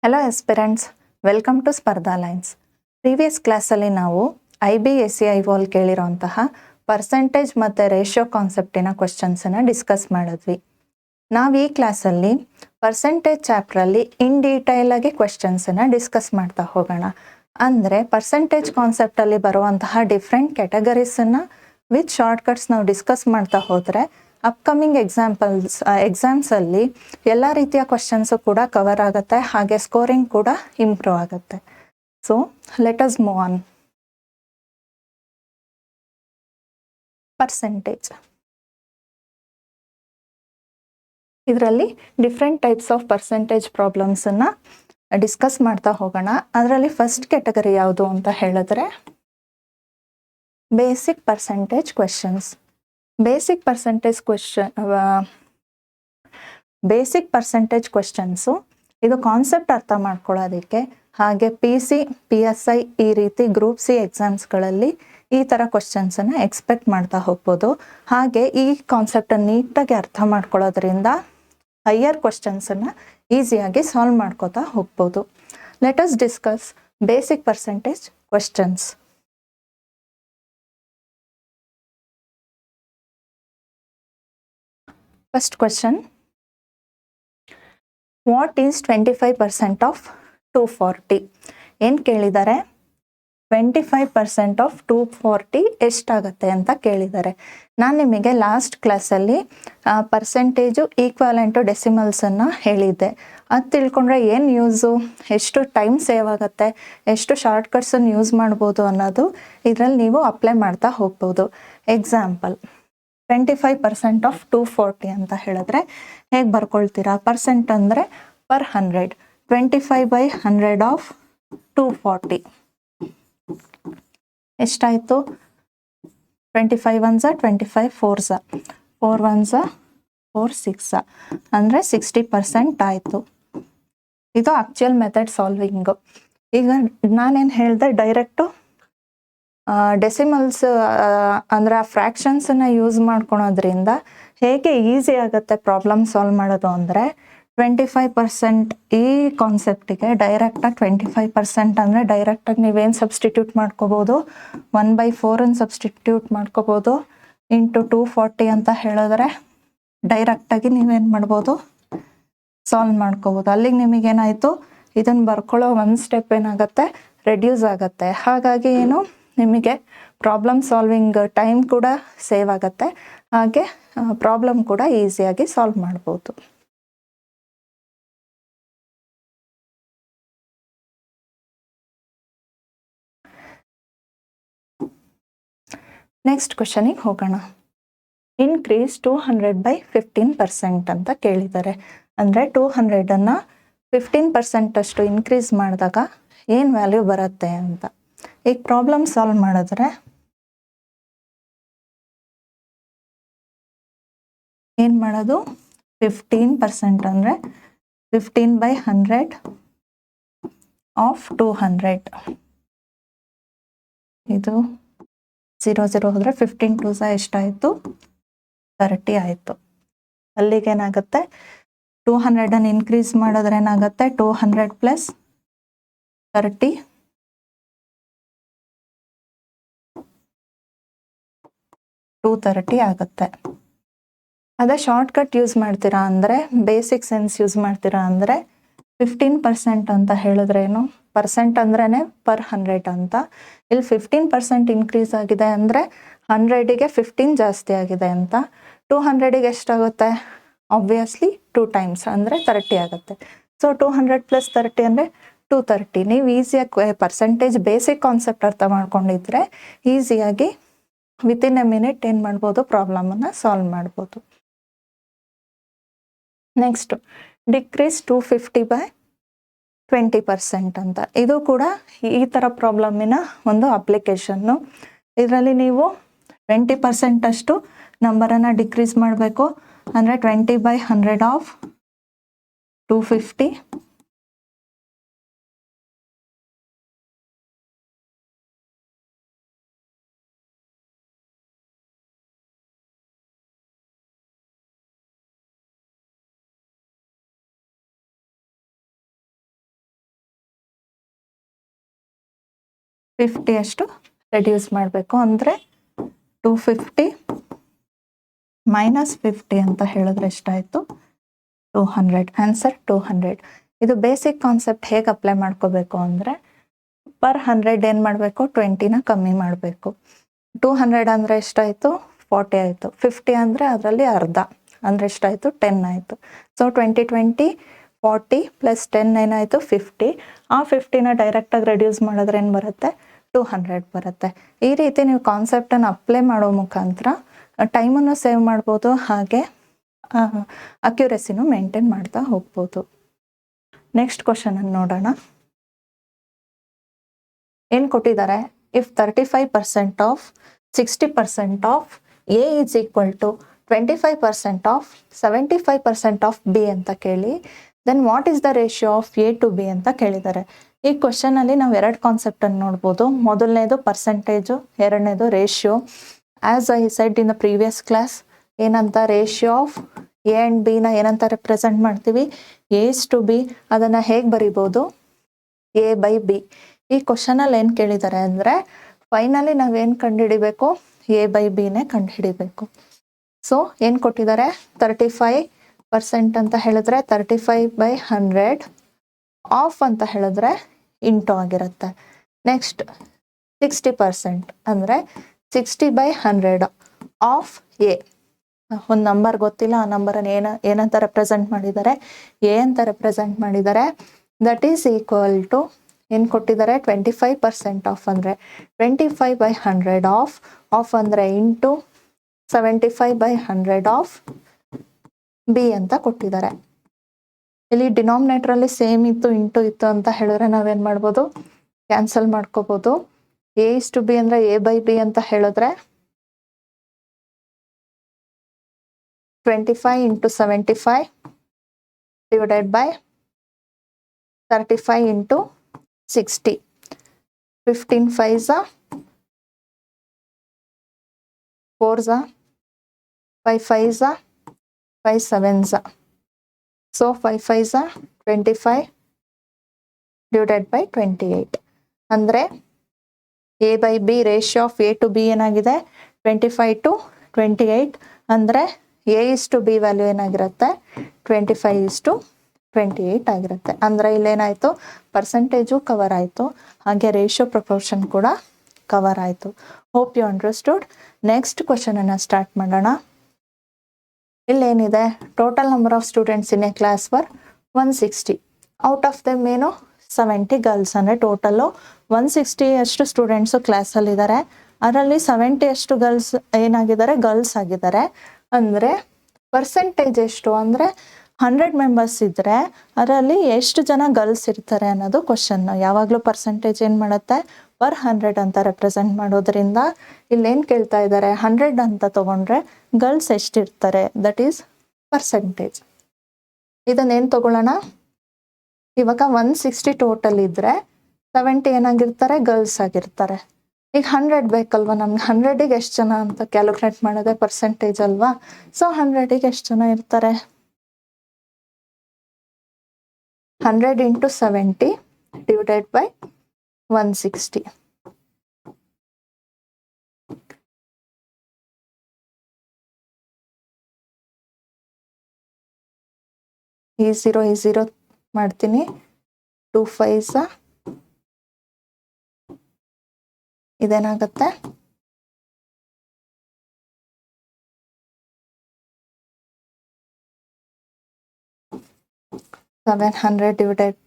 Hello aspirants, welcome to ಸ್ಪರ್ಧಾ lines. Previous ಕ್ಲಾಸಲ್ಲಿ ನಾವು IBSEIVOL ಕೇಳಿರೋಂತಹ ಪರ್ಸೆಂಟೇಜ್ ಮತ್ತು ರೇಷಿಯೋ ಕಾನ್ಸೆಪ್ಟಿನ ಕ್ವೆಶ್ಚನ್ಸನ್ನು ಡಿಸ್ಕಸ್ ಮಾಡಿದ್ವಿ. ನಾವು ಈ ಕ್ಲಾಸಲ್ಲಿ ಪರ್ಸೆಂಟೇಜ್ ಚಾಪ್ಟ್ರಲ್ಲಿ ಇನ್ ಡೀಟೈಲಾಗಿ ಕ್ವೆಶ್ಚನ್ಸನ್ನು ಡಿಸ್ಕಸ್ ಮಾಡ್ತಾ ಹೋಗೋಣ. ಅಂದರೆ ಪರ್ಸೆಂಟೇಜ್ ಕಾನ್ಸೆಪ್ಟಲ್ಲಿ ಬರುವಂತಹ ಡಿಫ್ರೆಂಟ್ ಕ್ಯಾಟಗರೀಸನ್ನು ವಿತ್ ಶಾರ್ಟ್ಕಟ್ಸ್ ನಾವು ಡಿಸ್ಕಸ್ ಮಾಡ್ತಾ ಹೋದರೆ ಅಪ್ಕಮಿಂಗ್ ಎಕ್ಸಾಮ್ಸಲ್ಲಿ ಎಲ್ಲ ರೀತಿಯ ಕ್ವೆಶ್ಚನ್ಸು ಕೂಡ ಕವರ್ ಆಗುತ್ತೆ, ಹಾಗೆ ಸ್ಕೋರಿಂಗ್ ಕೂಡ ಇಂಪ್ರೂವ್ ಆಗುತ್ತೆ. So let us move on. Percentage, ಇದರಲ್ಲಿ ಡಿಫ್ರೆಂಟ್ ಟೈಪ್ಸ್ ಆಫ್ ಪರ್ಸೆಂಟೇಜ್ ಪ್ರಾಬ್ಲಮ್ಸನ್ನು ಡಿಸ್ಕಸ್ ಮಾಡ್ತಾ ಹೋಗೋಣ. ಅದರಲ್ಲಿ ಫಸ್ಟ್ ಕ್ಯಾಟಗರಿ ಯಾವುದು ಅಂತ ಹೇಳಿದ್ರೆ basic percentage questions. Basic percentage questions ಇದು ಕಾನ್ಸೆಪ್ಟ್ ಅರ್ಥ ಮಾಡ್ಕೊಳ್ಳೋದಕ್ಕೆ, ಹಾಗೆ PC, PSI ಈ ರೀತಿ ಗ್ರೂಪ್ C ಎಕ್ಸಾಮ್ಸ್ಗಳಲ್ಲಿ ಈ ಥರ ಕ್ವೆಶ್ಚನ್ಸನ್ನು ಎಕ್ಸ್ಪೆಕ್ಟ್ ಮಾಡ್ತಾ ಹೋಗ್ಬೋದು. ಹಾಗೆ ಈ ಕಾನ್ಸೆಪ್ಟನ್ನು ನೀಟಾಗಿ ಅರ್ಥ ಮಾಡ್ಕೊಳ್ಳೋದ್ರಿಂದ ಹೈಯರ್ ಕ್ವೆಶ್ಚನ್ಸನ್ನು ಈಸಿಯಾಗಿ ಸಾಲ್ವ್ ಮಾಡ್ಕೋತಾ ಹೋಗ್ಬೋದು. Let us discuss basic percentage questions. First question, what is 25% of 240? ಏನು ಕೇಳಿದ್ದಾರೆ? 25% ಆಫ್ 240 ಎಷ್ಟಾಗುತ್ತೆ ಅಂತ ಕೇಳಿದ್ದಾರೆ. ನಾನು ನಿಮಗೆ ಲಾಸ್ಟ್ ಕ್ಲಾಸಲ್ಲಿ ಪರ್ಸೆಂಟೇಜು ಈಕ್ವಾಲೆಂಟು ಡೆಸಿಮಲ್ಸನ್ನು ಹೇಳಿದ್ದೆ. ಅದು ತಿಳ್ಕೊಂಡ್ರೆ ಏನು ಯೂಸು, ಎಷ್ಟು ಟೈಮ್ ಸೇವ್ ಆಗುತ್ತೆ, ಎಷ್ಟು ಶಾರ್ಟ್ಕಟ್ಸನ್ನು ಯೂಸ್ ಮಾಡ್ಬೋದು ಅನ್ನೋದು ಇದರಲ್ಲಿ ನೀವು ಅಪ್ಲೈ ಮಾಡ್ತಾ ಹೋಗ್ಬೋದು. ಎಕ್ಸಾಂಪಲ್, 25% ಆಫ್ 240 ಅಂತ ಹೇಳಿದ್ರೆ ಹೇಗೆ ಬರ್ಕೊಳ್ತೀರಾ? ಪರ್ಸೆಂಟ್ ಅಂದರೆ ಪರ್ 100, 25/100 ಆಫ್ 240 ಎಷ್ಟಾಯಿತು? 25 1s 25, 4s 4 1s 4 6 ಅಂದರೆ 60% ಆಯಿತು. ಇದು ಆಕ್ಚುಯಲ್ ಮೆಥಡ್ ಸಾಲ್ವಿಂಗು. ಈಗ ನಾನೇನು ಹೇಳಿದೆ, ಡೈರೆಕ್ಟು ಡೆಸಿಮಲ್ಸ್ ಅಂದರೆ ಆ ಫ್ರ್ಯಾಕ್ಷನ್ಸನ್ನು ಯೂಸ್ ಮಾಡ್ಕೊಳೋದ್ರಿಂದ ಹೇಗೆ ಈಸಿ ಆಗುತ್ತೆ ಪ್ರಾಬ್ಲಮ್ ಸಾಲ್ವ್ ಮಾಡೋದು ಅಂದರೆ 25% ಈ ಕಾನ್ಸೆಪ್ಟಿಗೆ ಡೈರೆಕ್ಟಾಗಿ 25% ಅಂದರೆ ಡೈರೆಕ್ಟಾಗಿ ನೀವೇನು ಸಬ್ಸ್ಟಿಟ್ಯೂಟ್ ಮಾಡ್ಕೋಬೋದು, 1/4 ಸಬ್ಸ್ಟಿಟ್ಯೂಟ್ ಮಾಡ್ಕೋಬೋದು. ಇಂಟು 240 ಅಂತ ಹೇಳಿದ್ರೆ ಡೈರೆಕ್ಟಾಗಿ ನೀವೇನು ಮಾಡ್ಬೋದು, ಸಾಲ್ವ್ ಮಾಡ್ಕೋಬೋದು. ಅಲ್ಲಿಗೆ ನಿಮಗೇನಾಯಿತು, ಇದನ್ನು ಬರ್ಕೊಳ್ಳೋ ಒಂದು ಸ್ಟೆಪ್ ಏನಾಗುತ್ತೆ, ರೆಡ್ಯೂಸ್ ಆಗುತ್ತೆ. ಹಾಗಾಗಿ ಏನು, ನಿಮಗೆ ಪ್ರಾಬ್ಲಮ್ ಸಾಲ್ವಿಂಗ್ ಟೈಮ್ ಕೂಡ ಸೇವ್ ಆಗುತ್ತೆ, ಹಾಗೆ ಪ್ರಾಬ್ಲಮ್ ಕೂಡ ಈಸಿಯಾಗಿ ಸಾಲ್ವ್ ಮಾಡ್ಬೋದು. ನೆಕ್ಸ್ಟ್ ಕ್ವೆಶನಿಗೆ ಹೋಗೋಣ. ಇನ್ಕ್ರೀಸ್ 200/15% ಅಂತ ಕೇಳಿದ್ದಾರೆ. ಅಂದರೆ 200ಅನ್ನು 15% ಅಷ್ಟು ಇನ್ಕ್ರೀಸ್ ಮಾಡಿದಾಗ ಏನು ವ್ಯಾಲ್ಯೂ ಬರುತ್ತೆ ಅಂತ. ಈಗ ಪ್ರಾಬ್ಲಮ್ ಸಾಲ್ವ್ ಮಾಡಿದ್ರೆ ಏನು ಮಾಡೋದು, 15% ಅಂದರೆ 15/100 ಆಫ್ 200. ಇದು 0 0 ಹೋದರೆ 15 2s ಎಷ್ಟಾಯಿತು, 30 ಆಯಿತು. ಅಲ್ಲಿಗೇನಾಗುತ್ತೆ, 200ಅನ್ನು ಇನ್ಕ್ರೀಸ್ ಮಾಡಿದ್ರೆ ಏನಾಗುತ್ತೆ, 200 + 30 230 ಆಗುತ್ತೆ. ಅದೇ ಶಾರ್ಟ್ಕಟ್ ಯೂಸ್ ಮಾಡ್ತೀರಾ ಅಂದರೆ, ಬೇಸಿಕ್ ಸೆನ್ಸ್ ಯೂಸ್ ಮಾಡ್ತೀರಾ ಅಂದರೆ 15% ಅಂತ ಹೇಳಿದ್ರೇನು, ಪರ್ಸೆಂಟ್ ಅಂದ್ರೇ ಪರ್ 100 ಅಂತ. ಇಲ್ಲಿ 15% ಇನ್ಕ್ರೀಸ್ ಆಗಿದೆ ಅಂದರೆ 100ಗೆ 15 ಜಾಸ್ತಿ ಆಗಿದೆ ಅಂತ. 200ಗೆ ಎಷ್ಟಾಗುತ್ತೆ, ಆಬ್ವಿಯಸ್ಲಿ 2 ಟೈಮ್ಸ್ ಅಂದರೆ 30 ಆಗುತ್ತೆ. ಸೊ 200 + 30 ಅಂದರೆ 230. ನೀವು ಈಸಿಯಾಗಿ ಪರ್ಸೆಂಟೇಜ್ ಬೇಸಿಕ್ ಕಾನ್ಸೆಪ್ಟ್ ಅರ್ಥ ಮಾಡ್ಕೊಂಡಿದ್ರೆ ಈಸಿಯಾಗಿ ವಿತಿನ್ ಎ ಮಿನಿಟ್ ಏನು ಮಾಡ್ಬೋದು, ಪ್ರಾಬ್ಲಮನ್ನು ಸಾಲ್ವ್ ಮಾಡ್ಬೋದು. ನೆಕ್ಸ್ಟ್, ಡಿಕ್ರೀಸ್ 250/20% ಅಂತ. ಇದು ಕೂಡ ಈ ಥರ ಪ್ರಾಬ್ಲಮಿನ ಒಂದು ಅಪ್ಲಿಕೇಶನ್ನು. ಇದರಲ್ಲಿ ನೀವು 20% ಅಷ್ಟು ನಂಬರನ್ನು ಡಿಕ್ರೀಸ್ ಮಾಡಬೇಕು. ಅಂದರೆ 20/100 ಆಫ್ 250 50 ಅಷ್ಟು ರೆಡ್ಯೂಸ್ ಮಾಡಬೇಕು. ಅಂದರೆ 250 ಮೈನಸ್ 50 ಅಂತ ಹೇಳಿದ್ರೆ ಎಷ್ಟಾಯಿತು? 200. ಆನ್ಸರ್ 200. ಇದು ಬೇಸಿಕ್ ಕಾನ್ಸೆಪ್ಟ್ ಹೇಗೆ ಅಪ್ಲೈ ಮಾಡ್ಕೋಬೇಕು ಅಂದರೆ ಪರ್ 100 ಏನು ಮಾಡಬೇಕು? 20ನ ಕಮ್ಮಿ ಮಾಡಬೇಕು. 200 ಅಂದರೆ ಎಷ್ಟಾಯಿತು? 40 ಆಯಿತು. 50 ಅಂದರೆ ಅದರಲ್ಲಿ ಅರ್ಧ ಅಂದರೆ ಎಷ್ಟಾಯಿತು? 10 ಆಯಿತು. ಸೊ 20 20 40 ಪ್ಲಸ್ 10 ಏನಾಯಿತು? 50. ಆ 50ನ ಡೈರೆಕ್ಟಾಗಿ ರೆಡ್ಯೂಸ್ ಮಾಡಿದ್ರೆ ಏನು ಬರುತ್ತೆ? 200 ಬರುತ್ತೆ. ಈ ರೀತಿ ನೀವು ಕಾನ್ಸೆಪ್ಟನ್ನು ಅಪ್ಲೈ ಮಾಡೋ ಮುಖಾಂತರ ಟೈಮನ್ನು ಸೇವ್ ಮಾಡ್ಬೋದು, ಹಾಗೆ ಅಕ್ಯುರೆಸಿನೂ ಮೇಂಟೈನ್ ಮಾಡ್ತಾ ಹೋಗ್ಬೋದು. ನೆಕ್ಸ್ಟ್ ಕ್ವಶನನ್ನು ನೋಡೋಣ. ಏನು ಕೊಟ್ಟಿದ್ದಾರೆ? If 35% of 60% of a is equal to 25% of 75% of b ಅಂತ ಕೇಳಿ, then what is the ratio of A to b ಅಂತ ಕೇಳಿದ್ದಾರೆ. ಈ ಕ್ವಶನಲ್ಲಿ ನಾವು 2 ಕಾನ್ಸೆಪ್ಟನ್ನು ನೋಡ್ಬೋದು. ಮೊದಲನೇದು ಪರ್ಸೆಂಟೇಜು, ಎರಡನೇದು ratio. As I said in the previous class, ಏನಂತ? ರೇಷಿಯೋ ಆಫ್ ಎ ಆ್ಯಂಡ್ ಬಿನ ಏನಂತ ರೆಪ್ರೆಸೆಂಟ್ ಮಾಡ್ತೀವಿ? Is to B. ಅದನ್ನು ಹೇಗೆ ಬರಿಬೋದು? A by B. ಈ ಕ್ವಶನಲ್ಲಿ ಏನು ಕೇಳಿದ್ದಾರೆ ಅಂದರೆ ಫೈನಲಿ ನಾವೇನು ಕಂಡುಹಿಡಿಬೇಕು? ಎ ಬೈ ಬಿನೇ ಕಂಡುಹಿಡಿಬೇಕು. ಸೊ ಏನು ಕೊಟ್ಟಿದ್ದಾರೆ? 35% ಅಂತ ಹೇಳಿದ್ರೆ 35/100 ಆಫ್ ಅಂತ ಹೇಳಿದ್ರೆ ಇಂಟು ಆಗಿರುತ್ತೆ. ನೆಕ್ಸ್ಟ್ 60% ಅಂದರೆ 60/100 ಆಫ್ ಎ. ಒಂದು ನಂಬರ್ ಗೊತ್ತಿಲ್ಲ, ಆ ನಂಬರನ್ನು ಏನಂತ ರೆಪ್ರೆಸೆಂಟ್ ಮಾಡಿದ್ದಾರೆ? ಎ ಅಂತ ರೆಪ್ರೆಸೆಂಟ್ ಮಾಡಿದ್ದಾರೆ. ದಟ್ ಈಸ್ ಈಕ್ವಲ್ ಟು ಏನು ಕೊಟ್ಟಿದ್ದಾರೆ? 25% ಆಫ್ ಅಂದರೆ 25/100 ಆಫ್ ಅಂದರೆ ಇಂಟು 75/100 ಆಫ್ ಬಿ ಅಂತ ಕೊಟ್ಟಿದ್ದಾರೆ. ಇಲ್ಲಿ ಡಿನಾಮಿನೇಟ್ರಲ್ಲಿ ಸೇಮ್ ಇತ್ತು, ಇಂಟು ಇತ್ತು ಅಂತ ಹೇಳಿದ್ರೆ ನಾವೇನು ಮಾಡ್ಬೋದು? ಕ್ಯಾನ್ಸಲ್ ಮಾಡ್ಕೋಬೋದು. ಎ ಇಸ್ ಟು ಬಿ ಅಂದರೆ ಎ ಬೈ ಬಿ ಅಂತ ಹೇಳಿದ್ರೆ 25 into 75 divided by 35 into 60. 15 5s 4s 5 5s 5 7s. So 5 5s 25 divided by 28. ಅಂದರೆ A by B ratio of A to B ಏನಾಗಿದೆ? 25 to 28. ಅಂದರೆ A is to B value ಏನಾಗಿರುತ್ತೆ? 25:28 ಆಗಿರುತ್ತೆ. ಅಂದರೆ ಇಲ್ಲೇನಾಯಿತು? ಪರ್ಸೆಂಟೇಜು ಕವರ್ ಆಯಿತು, ಹಾಗೆ ರೇಷಿಯೋ ಪ್ರಪೋರ್ಷನ್ ಕೂಡ ಕವರ್ ಆಯಿತು. Hope you understood. ನೆಕ್ಸ್ಟ್ ಕ್ವಶನನ್ನು ಸ್ಟಾರ್ಟ್ ಮಾಡೋಣ. ಇಲ್ಲೇನಿದೆ? Total number of students in a class for 160. Out of them ಏನು? 70 ಗರ್ಲ್ಸ್. ಅಂದರೆ ಟೋಟಲು 160 ಅಷ್ಟು ಸ್ಟೂಡೆಂಟ್ಸು ಕ್ಲಾಸಲ್ಲಿದ್ದಾರೆ. ಅದರಲ್ಲಿ 70 ಅಷ್ಟು ಗರ್ಲ್ಸ್ ಏನಾಗಿದ್ದಾರೆ? ಗರ್ಲ್ಸ್ ಆಗಿದ್ದಾರೆ. ಅಂದರೆ ಪರ್ಸೆಂಟೇಜ್ ಎಷ್ಟು? ಅಂದರೆ 100 ಮೆಂಬರ್ಸ್ ಇದ್ದರೆ ಅದರಲ್ಲಿ ಎಷ್ಟು ಜನ ಗರ್ಲ್ಸ್ ಇರ್ತಾರೆ ಅನ್ನೋದು ಕ್ವಶನ್. ಯಾವಾಗಲೂ ಪರ್ಸೆಂಟೇಜ್ ಏನು ಮಾಡುತ್ತೆ? ಪರ್ 100 ಅಂತ ರೆಪ್ರೆಸೆಂಟ್ ಮಾಡೋದ್ರಿಂದ ಇಲ್ಲೇನು ಕೇಳ್ತಾ ಇದ್ದಾರೆ? 100 ಅಂತ ತೊಗೊಂಡ್ರೆ ಗರ್ಲ್ಸ್ ಎಷ್ಟಿರ್ತಾರೆ? That is percentage. ಇದನ್ನೇನು ತೊಗೊಳ್ಳೋಣ? ಇವಾಗ 160 ಟೋಟಲ್ ಇದ್ದರೆ 70 ಏನಾಗಿರ್ತಾರೆ? ಗರ್ಲ್ಸ್ ಆಗಿರ್ತಾರೆ. ಈಗ 100 ಬೇಕಲ್ವ ನಮ್ಗೆ? 100ಗೆ ಎಷ್ಟು ಜನ ಅಂತ ಕ್ಯಾಲ್ಕುಲೇಟ್ ಮಾಡೋದೇ ಪರ್ಸೆಂಟೇಜ್ ಅಲ್ವಾ? ಸೊ 100ಗೆ ಎಷ್ಟು ಜನ ಇರ್ತಾರೆ? 100 ಇಂಟು 70 ಡಿವೈಡೆಡ್ ಬೈ 160. ಈ ಝೀರೋ ಮಾಡ್ತೀನಿ. 2 5s ಇದೇನಾಗುತ್ತೆ? 700 ಡಿವೈಡೆಡ್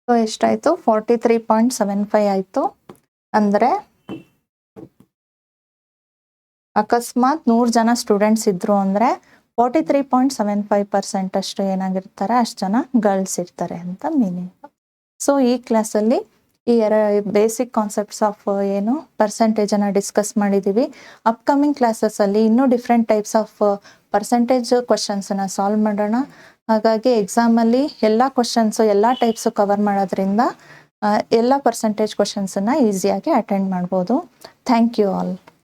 43.75 ಆಯಿತು. ಅಂದರೆ ಅಕಸ್ಮಾತ್ 100 ಜನ ಸ್ಟೂಡೆಂಟ್ಸ್ ಇದ್ರು ಅಂದರೆ 43.75% ಅಷ್ಟು ಏನಾಗಿರ್ತಾರೆ, ಅಷ್ಟು ಜನ ಗರ್ಲ್ಸ್ ಇರ್ತಾರೆ ಅಂತ ಮೀನಿಂಗ್. ಸೊ ಈ ಕ್ಲಾಸಲ್ಲಿ ಈ ಬೇಸಿಕ್ ಕಾನ್ಸೆಪ್ಟ್ಸ್ ಆಫ್ ಏನು ಪರ್ಸೆಂಟೇಜನ್ನು ಡಿಸ್ಕಸ್ ಮಾಡಿದ್ದೀವಿ. ಅಪ್ಕಮಿಂಗ್ ಕ್ಲಾಸಸ್ಸಲ್ಲಿ ಇನ್ನೂ ಡಿಫ್ರೆಂಟ್ ಟೈಪ್ಸ್ ಆಫ್ ಪರ್ಸೆಂಟೇಜ್ ಕ್ವಶನ್ಸನ್ನು ಸಾಲ್ವ್ ಮಾಡೋಣ. ಹಾಗಾಗಿ ಎಕ್ಸಾಮಲ್ಲಿ ಎಲ್ಲ ಕ್ವಶನ್ಸು ಎಲ್ಲ ಟೈಪ್ಸು ಕವರ್ ಮಾಡೋದ್ರಿಂದ ಎಲ್ಲ ಪರ್ಸೆಂಟೇಜ್ ಕ್ವಶನ್ಸನ್ನು ಈಸಿಯಾಗಿ ಅಟೆಂಡ್ ಮಾಡ್ಬೋದು. Thank you all.